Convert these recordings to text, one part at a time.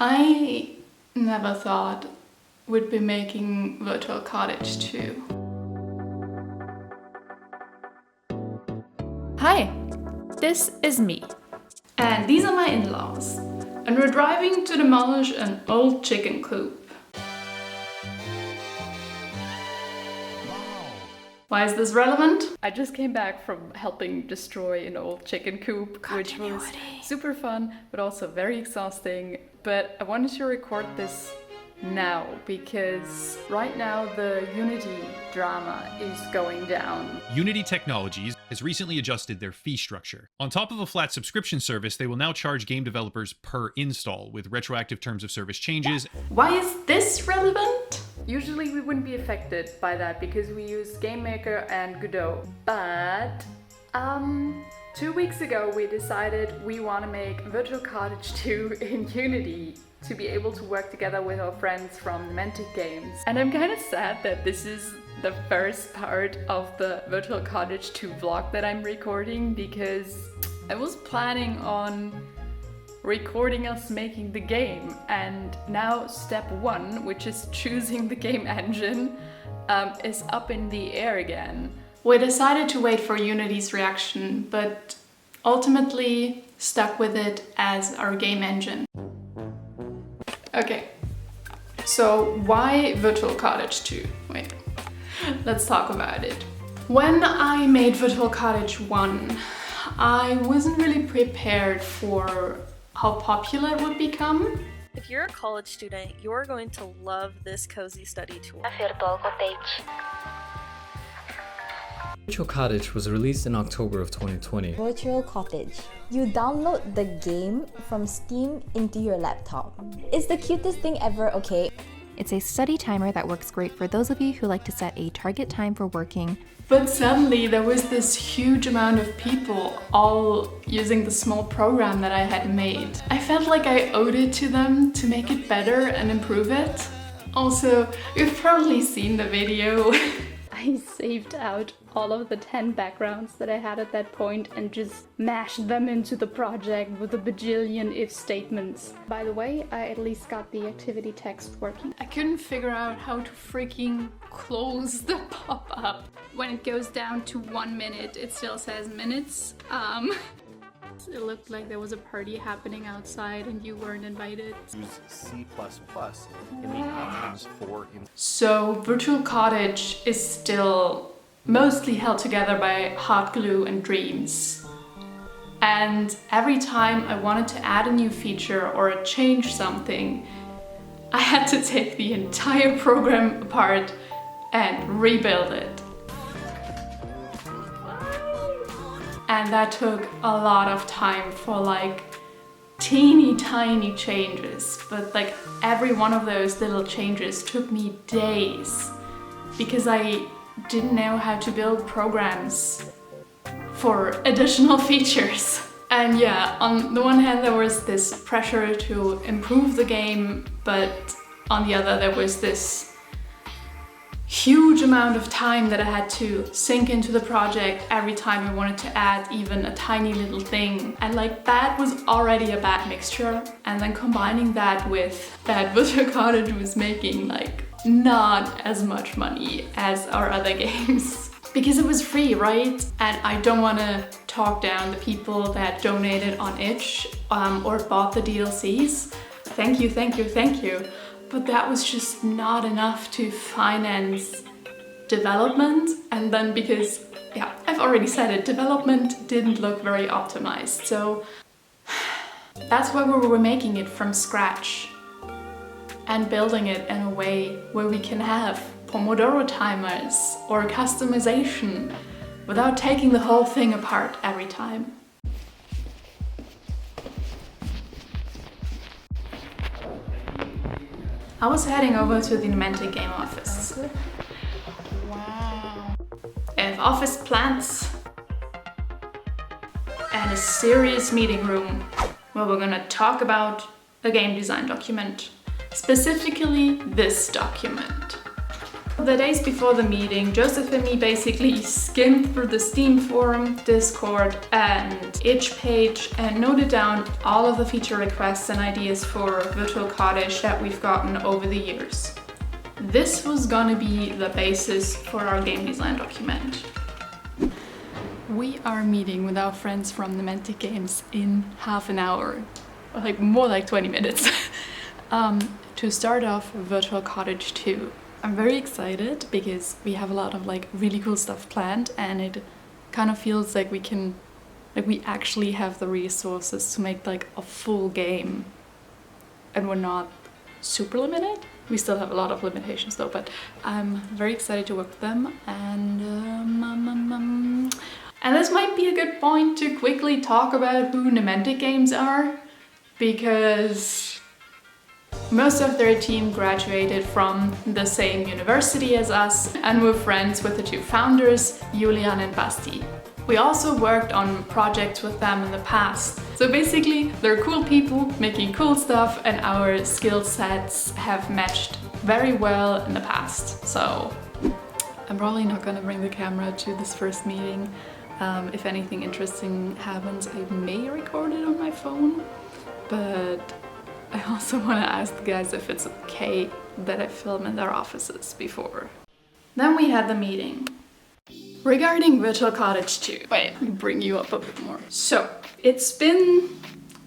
I never thought we'd be making Virtual Cottage 2. Hi, this is me. And these are my in-laws. And we're driving to demolish an old chicken coop. Why is this relevant? I just came back from helping destroy an old chicken coop, which was super fun, but also very exhausting. But I wanted to record this now because right now the Unity drama is going down. Unity Technologies has recently adjusted their fee structure. On top of a flat subscription service, they will now charge game developers per install with retroactive terms of service changes. Why is this relevant? Usually we wouldn't be affected by that because we use Gamemaker and Godot. But 2 weeks ago we decided we want to make Virtual Cottage 2 in Unity to be able to work together with our friends from Remaking Games. And I'm kind of sad that this is the first part of the Virtual Cottage 2 vlog that I'm recording, because I was planning on recording us making the game, and now step 1, which is choosing the game engine, is up in the air again. We decided to wait for Unity's reaction, but ultimately stuck with it as our game engine. Okay, so why Virtual Cottage 2? Wait, let's talk about it. When I made Virtual Cottage 1, I wasn't really prepared for how popular it would become. If you're a college student, you're going to love this cozy study tool. Virtual Cottage. Virtual Cottage was released in October of 2020. Virtual Cottage. You download the game from Steam into your laptop. It's the cutest thing ever, okay? It's a study timer that works great for those of you who like to set a target time for working. But suddenly there was this huge amount of people all using the small program that I had made. I felt like I owed it to them to make it better and improve it. Also, you've probably seen the video. I saved out all of the 10 backgrounds that I had at that point and just mashed them into the project with a bajillion if statements. By the way, I at least got the activity text working. I couldn't figure out how to freaking close the pop-up. When it goes down to 1 minute, it still says minutes. It looked like there was a party happening outside and you weren't invited. Use C++ in the options for... So Virtual Cottage is still mostly held together by hot glue and dreams. And every time I wanted to add a new feature or change something, I had to take the entire program apart and rebuild it. And that took a lot of time for like teeny tiny changes, but like every one of those little changes took me days because I didn't know how to build programs for additional features. And yeah, on the one hand there was this pressure to improve the game, but on the other there was this huge amount of time that I had to sink into the project every time I wanted to add even a tiny little thing. And like that was already a bad mixture. And then combining that with that Virtual Cottage was making like not as much money as our other games. Because it was free, right? And I don't want to talk down the people that donated on itch or bought the DLCs. Thank you, thank you, thank you. But that was just not enough to finance development. And then because, yeah, I've already said it, development didn't look very optimized. So that's why we were making it from scratch and building it in a way where we can have Pomodoro timers or customization without taking the whole thing apart every time. I was heading over to the Remaking game office. Wow. I have office plants and a serious meeting room where we're gonna talk about a game design document. Specifically this document. The days before the meeting, Joseph and me basically skimmed through the Steam forum, Discord and itch page and noted down all of the feature requests and ideas for Virtual Cottage that we've gotten over the years. This was gonna be the basis for our game design document. We are meeting with our friends from Gamedev Games in half an hour, or like more like 20 minutes, to start off Virtual Cottage 2. I'm very excited because we have a lot of like really cool stuff planned, and it kind of feels like we actually have the resources to make like a full game, and we're not super limited. We still have a lot of limitations though, but I'm very excited to work with them. And this might be a good point to quickly talk about who Gamedev Games are, because most of their team graduated from the same university as us, and we're friends with the two founders, Julian and Basti. We also worked on projects with them in the past. So basically, they're cool people making cool stuff, and our skill sets have matched very well in the past. So I'm probably not gonna bring the camera to this first meeting. If anything interesting happens, I may record it on my phone, but I also want to ask the guys if it's okay that I film in their offices before. Then we had the meeting. Regarding Virtual Cottage 2. Wait, let me bring you up a bit more. So, it's been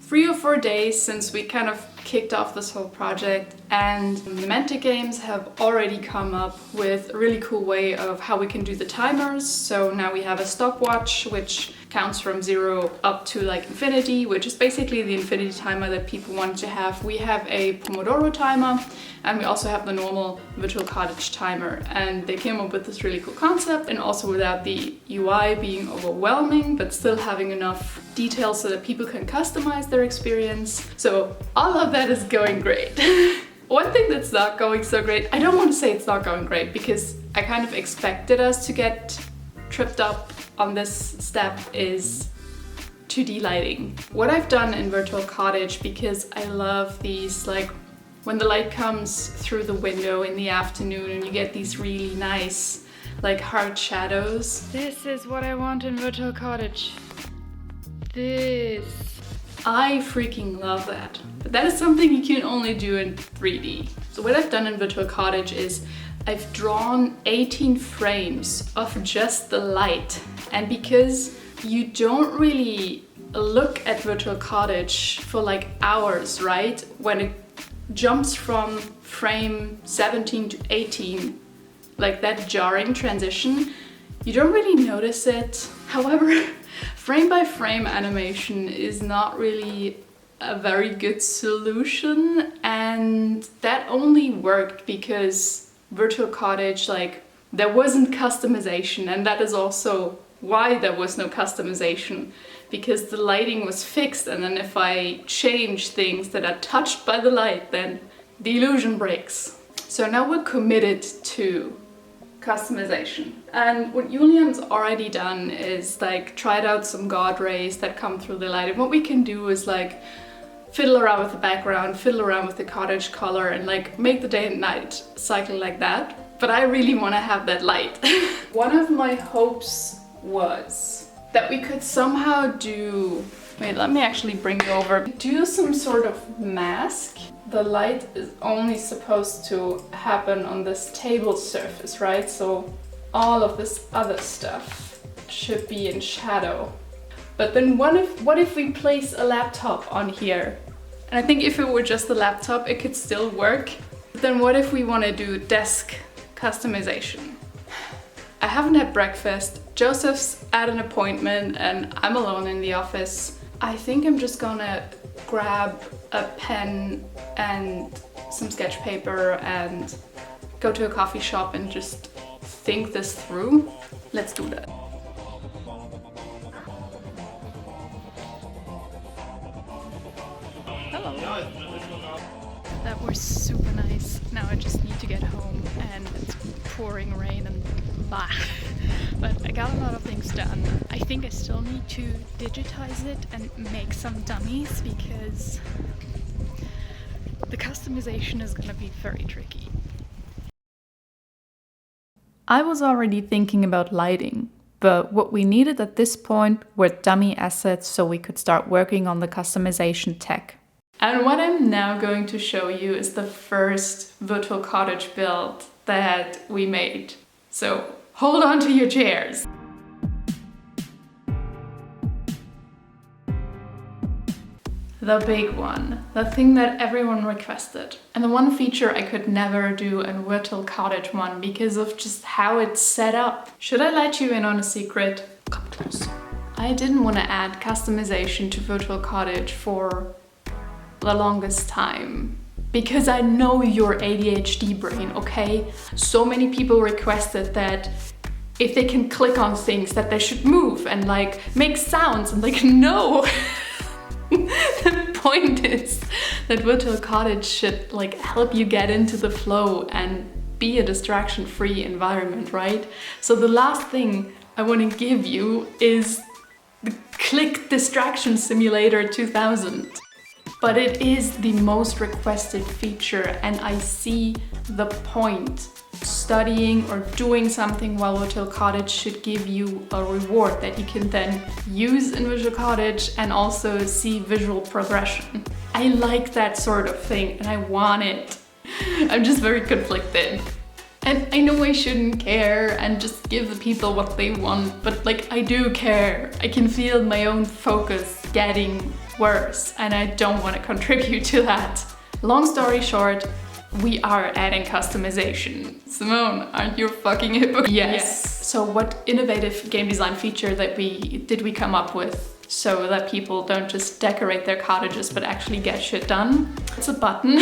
3 or 4 days since we kind of kicked off this whole project, and Gamedev Games have already come up with a really cool way of how we can do the timers. So now we have a stopwatch which counts from 0 up to like infinity, which is basically the infinity timer that people want to have. We have a Pomodoro timer, and we also have the normal Virtual Cottage timer, and they came up with this really cool concept, and also without the UI being overwhelming but still having enough details so that people can customize their experience. So all of that is going great. One thing that's not going so great, I don't want to say it's not going great because I kind of expected us to get tripped up on this step, is 2D lighting. What I've done in Virtual Cottage, because I love these, like when the light comes through the window in the afternoon and you get these really nice like hard shadows. This is what I want in Virtual Cottage. This. I freaking love that. But that is something you can only do in 3D. So what I've done in Virtual Cottage is I've drawn 18 frames of just the light. And because you don't really look at Virtual Cottage for like hours, right? When it jumps from frame 17 to 18, like that jarring transition, you don't really notice it. However, frame by frame animation is not really a very good solution, and that only worked because Virtual Cottage, like, there wasn't customization, and that is also why there was no customization, because the lighting was fixed, and then if I change things that are touched by the light, then the illusion breaks. So now we're committed to customization. And what Julian's already done is like tried out some God rays that come through the light, and what we can do is like fiddle around with the background, fiddle around with the cottage color, and like make the day and night cycle like that. But I really want to have that light. One of my hopes was that we could somehow do, wait, let me actually bring it over, do some sort of mask. The light is only supposed to happen on this table surface, right? So all of this other stuff should be in shadow. But then what if we place a laptop on here? And I think if it were just the laptop, it could still work. But then what if we want to do desk customization? I haven't had breakfast, Joseph's at an appointment, and I'm alone in the office. I think I'm just gonna grab a pen and some sketch paper and go to a coffee shop and just think this through. Let's do that. Hello. That was super nice. Now I just need to get home, and it's pouring rain and blah. But I got a lot of things done. I think I still need to digitize it and make some dummies because the customization is gonna be very tricky. I was already thinking about lighting, but what we needed at this point were dummy assets so we could start working on the customization tech. And what I'm now going to show you is the first Virtual Cottage build that we made. So hold on to your chairs. The big one, the thing that everyone requested. And the one feature I could never do in Virtual Cottage 1 because of just how it's set up. Should I let you in on a secret? Come close. I didn't want to add customization to Virtual Cottage for the longest time. Because I know your ADHD brain, okay? So many people requested that if they can click on things that they should move and like make sounds and like, no! The point is that Virtual Cottage should like help you get into the flow and be a distraction-free environment, right? So the last thing I want to give you is the Click Distraction Simulator 2000. But it is the most requested feature and I see the point. Studying or doing something while Virtual Cottage should give you a reward that you can then use in Virtual Cottage and also see visual progression. I like that sort of thing and I want it. I'm just very conflicted. And I know I shouldn't care and just give the people what they want, but like I do care. I can feel my own focus getting worse and I don't want to contribute to that. Long story short, we are adding customization. Simone, aren't you a fucking hypocrite? Yes. So what innovative game design feature that we come up with so that people don't just decorate their cottages but actually get shit done? It's a button.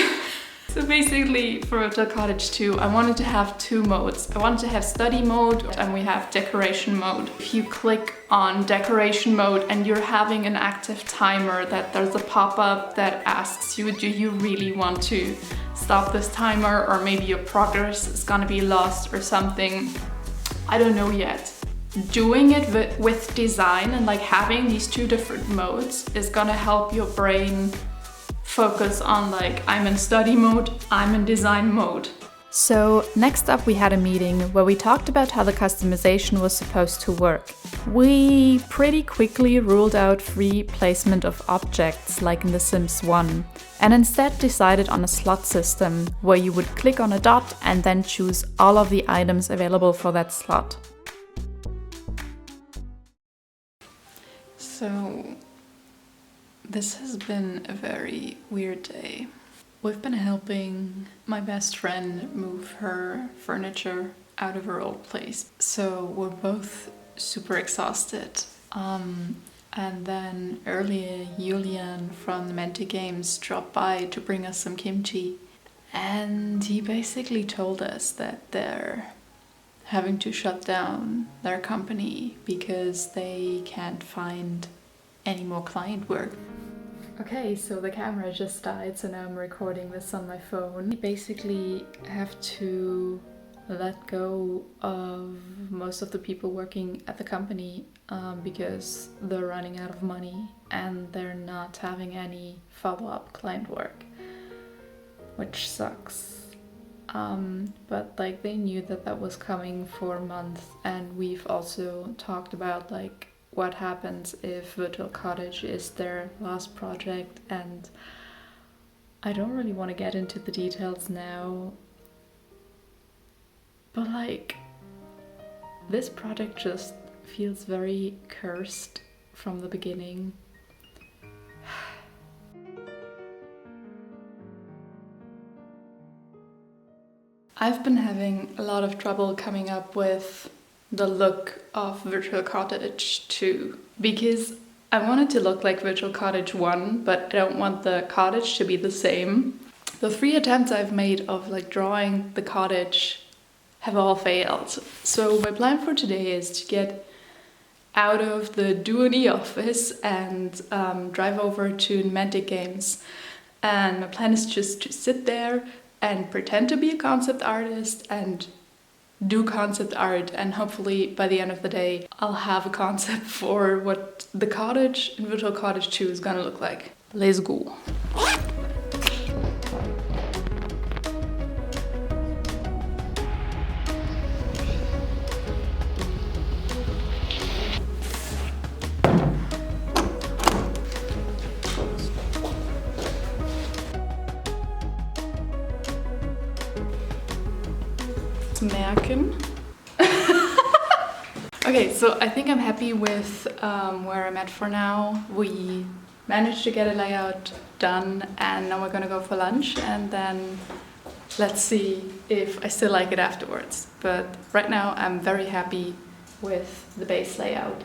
So basically for Virtual Cottage 2, I wanted to have two modes. I wanted to have study mode and we have decoration mode. If you click on decoration mode and you're having an active timer, that there's a pop-up that asks you, do you really want to stop this timer, or maybe your progress is gonna be lost or something. I don't know yet. Doing it with design and like having these two different modes is gonna help your brain focus on like, I'm in study mode, I'm in design mode. So next up we had a meeting where we talked about how the customization was supposed to work. We pretty quickly ruled out free placement of objects like in The Sims 1 and instead decided on a slot system where you would click on a dot and then choose all of the items available for that slot. So this has been a very weird day. We've been helping my best friend move her furniture out of her old place. So we're both super exhausted. And then earlier Julian from the Mente Games dropped by to bring us some kimchi. And he basically told us that they're having to shut down their company because they can't find any more client work. Okay, so the camera just died, so now I'm recording this on my phone. We basically have to let go of most of the people working at the company because they're running out of money and they're not having any follow-up client work, which sucks. But like they knew that that was coming for a month, and we've also talked about like what happens if Virtual Cottage is their last project, and I don't really want to get into the details now, but like this project just feels very cursed from the beginning. I've been having a lot of trouble coming up with the look of Virtual Cottage 2 because I want it to look like Virtual Cottage 1, but I don't want the cottage to be the same. The 3 attempts I've made of like drawing the cottage have all failed. So my plan for today is to get out of the Duodeney office and drive over to Mente Games. And my plan is just to sit there and pretend to be a concept artist and do concept art, and hopefully by the end of the day I'll have a concept for what the cottage in Virtual Cottage 2 is gonna look like. Let's go! merken. Okay, so I think I'm happy with where I'm at for now. We managed to get a layout done, and now we're gonna go for lunch, and then let's see if I still like it afterwards. But right now I'm very happy with the base layout.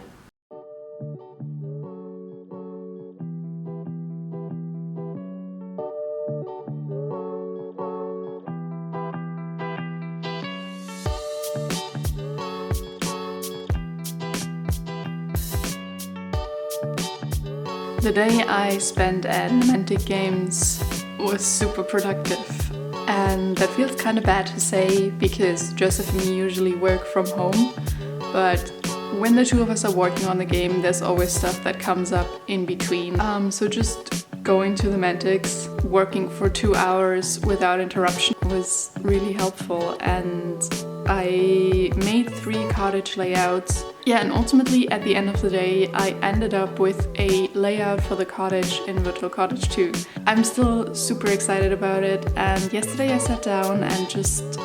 The day I spent at Gamemaking Games was super productive, and that feels kind of bad to say because Joseph and me usually work from home, but when the two of us are working on the game, there's always stuff that comes up in between. So just going to the Mantics, working for 2 hours without interruption was really helpful, and I made 3 cottage layouts. Yeah, and ultimately at the end of the day, I ended up with a layout for the cottage in Virtual Cottage 2. I'm still super excited about it, and yesterday I sat down and just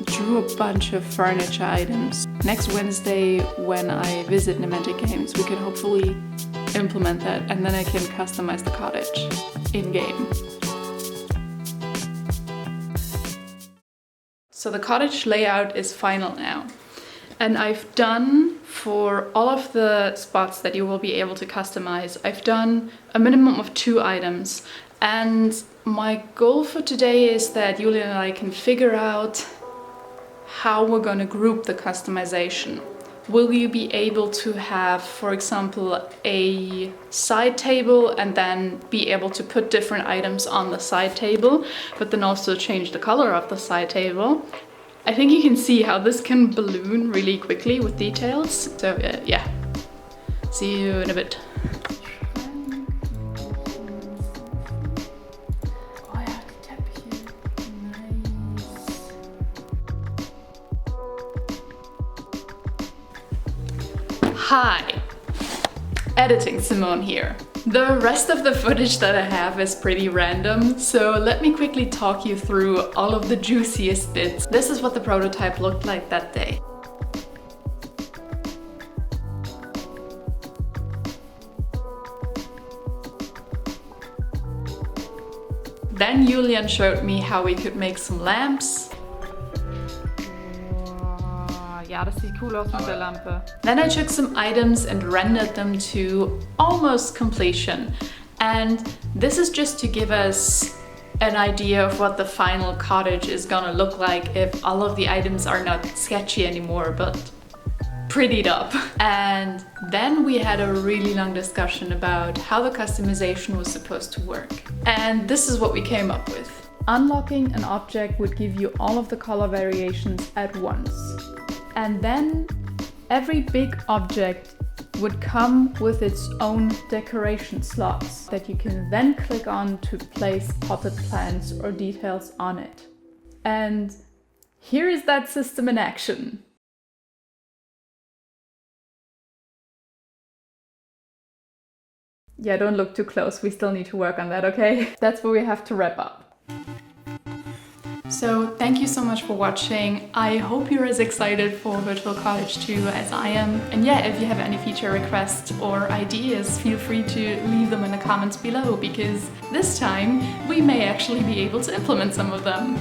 drew a bunch of furniture items. Next Wednesday, when I visit Gamemaking Games, we can hopefully implement that, and then I can customize the cottage in-game. So the cottage layout is final now. And I've done, for all of the spots that you will be able to customize, I've done a minimum of 2 items. And my goal for today is that Julian and I can figure out how we're going to group the customization. Will you be able to have, for example, a side table and then be able to put different items on the side table, but then also change the color of the side table? I think you can see how this can balloon really quickly with details. So yeah, see you in a bit. Hi, Editing Simone here. The rest of the footage that I have is pretty random, so let me quickly talk you through all of the juiciest bits. This is what the prototype looked like that day. Then Julian showed me how we could make some lamps. Ja, das sieht cool aus mit der Lampe. Then I took some items and rendered them to almost completion. And this is just to give us an idea of what the final cottage is gonna look like if all of the items are not sketchy anymore, but prettied up. And then we had a really long discussion about how the customization was supposed to work. And this is what we came up with. Unlocking an object would give you all of the color variations at once. And then every big object would come with its own decoration slots that you can then click on to place potted plants or details on it. And here is that system in action. Yeah, don't look too close, we still need to work on that, okay? That's where we have to wrap up. So thank you so much for watching. I hope you're as excited for Virtual Cottage 2 as I am. And yeah, if you have any feature requests or ideas, feel free to leave them in the comments below, because this time we may actually be able to implement some of them.